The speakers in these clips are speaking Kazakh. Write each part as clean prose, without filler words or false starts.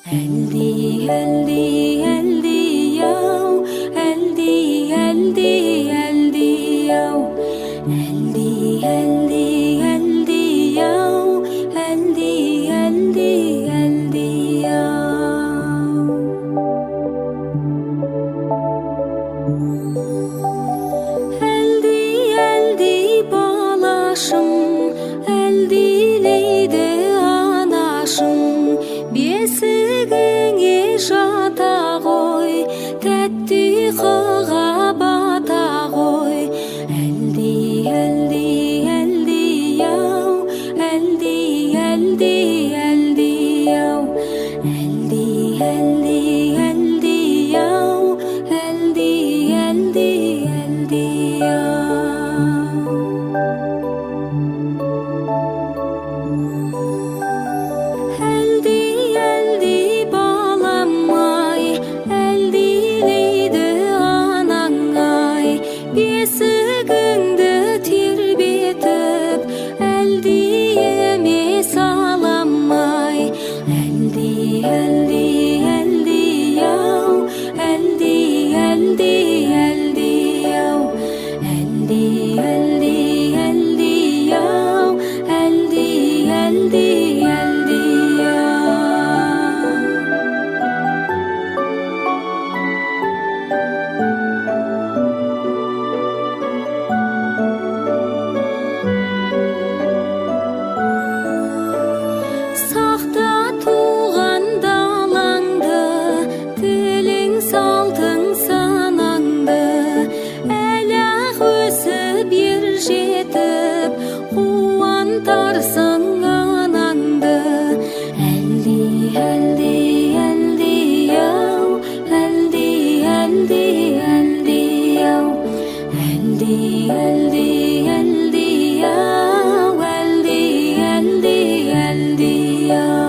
Eldi, eldi, eldi yav, eldi, eldi, eldi yav, eldi, eldi, eldi yav, eldi, eldi, eldi yav. Eldi, eldi balaşım, eldi leydi anaşım, бесігіңе жата ғой, тәтті қыға бата ғой. Әлди, әлди, әлди яу, әлди, әлди, әлди яу, әлди, әлди, әлди яу, әлди, әлди, әлди яу. Бесігіңді тербетіп, әлдиеме саламай. Әлди, әлди, әлди яу, әлди, әлди, әлди яу, әлди, әлди, әлди яу, әлди, әлди, әлди яу. Сақта туған далаңды, тілің салтың санаңды, әлі-ақ өсіп ер жетіп, қуантарсың анаңды. Әлди, әлди, әлди яу, әлди, әлди, әлди яу, әлди, әлди, әлди яу, әлди, әлди, әлди яу.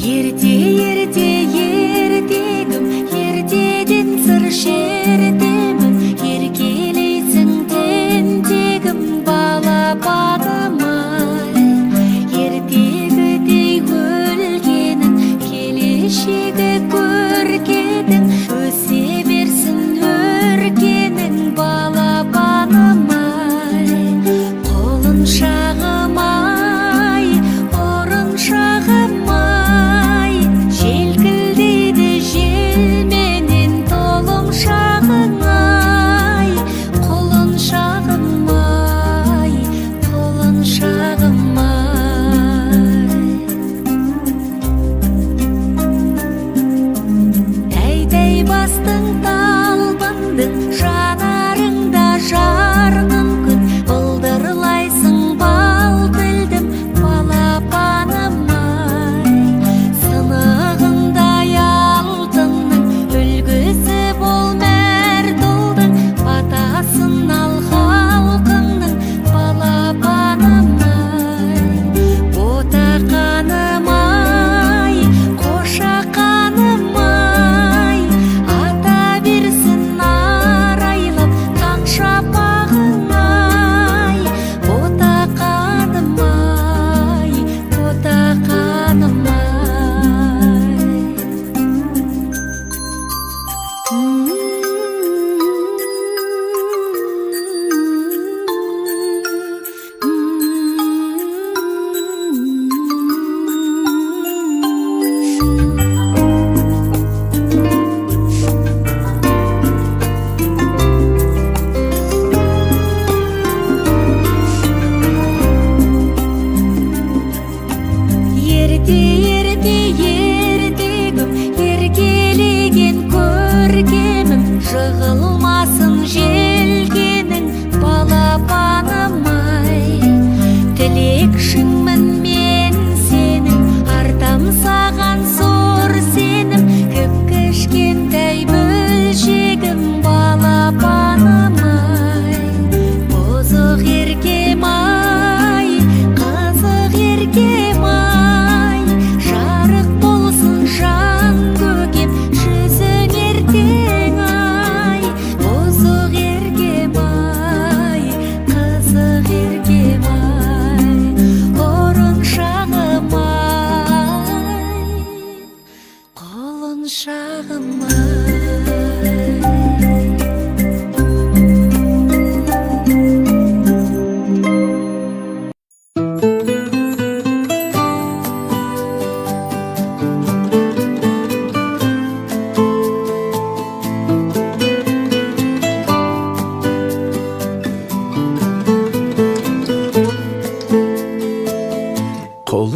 Ерте, ерте, ертегім, ертеден сыр шертемін, еркелейсің тентегім, балапаным-ай. Ертегідей өлгенің, келешегі көркедің, өсе берсін өркенің, балапаным-ай. Құлыншағым-ай, ұрыншағым-ай, желкілдейді желменен тұлымшағың-ай. Құлыншағым-ай,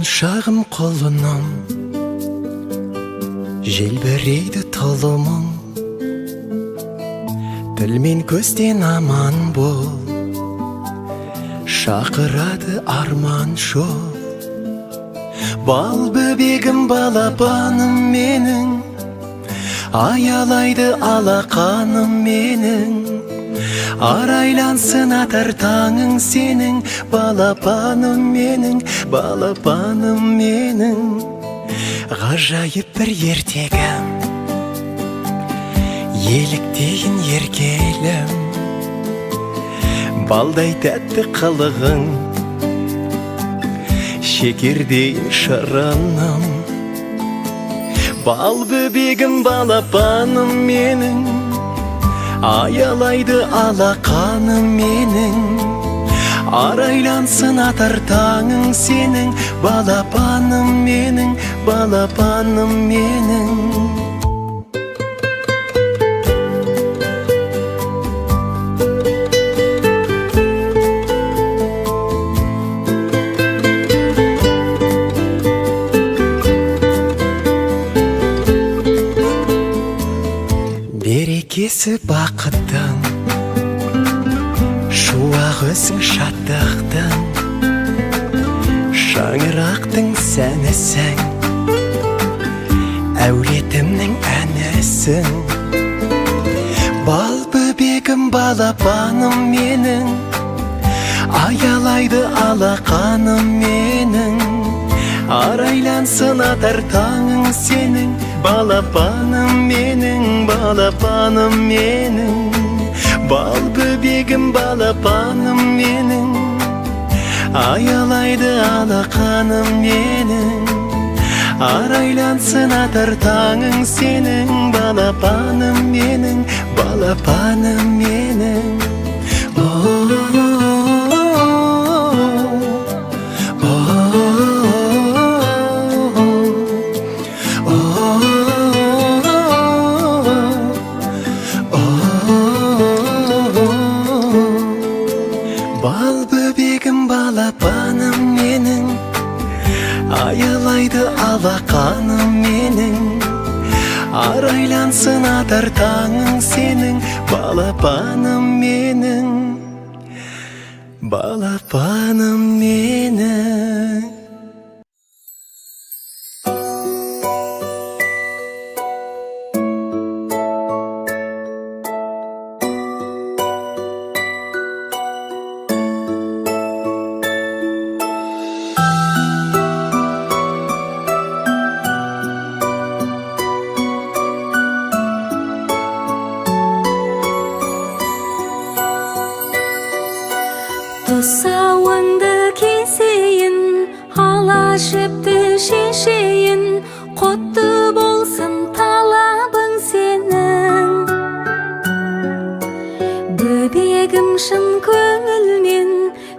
Құлыншағым құлыным, желбірейді тұлымың, тіл мен көзден аман бол, шақырады арман жол. Бал бөбегім, балапаным менің, аялайды алақаным менің. Арайлансын атар таңың сенің, балапаным менің, балапаным менің. Ғажайып бір ертегім, еліктейін еркелім, балдай тәтті қылығың, шекердейін шырыным. Бал бөбегім, балапаным менің, аялайды алақаным менің. Арайлансын атар таңың сенің, балапаным менің, балапаным менің. Берекесі бақыттың, шуақ өзің шаттықтың, шаңырақтың сәнісің, әулетімнің әнісің. Бал бөбегім, балапаным менің, аялайды алақаным менің. Арайлансын атар таңың сенің, балапаным менің, балапаным менің. Бал бөбегім, балапаным менің, аялайды алақаным менің. Арайлансын атар таңың сенің, балапаным менің, балапаным менің. Бал бөбегім, балапаным менің, аялайды алақаным менің. Арайлансын атар таңың сенің, балапаным менің, балапаным менің. Тұсауыңды кесейін, ала жіпті шешейін, құтты болсын талабың сенің. Бөбегім, шын көңілмен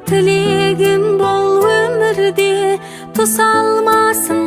тілегім бол өмірде, тұсалмасын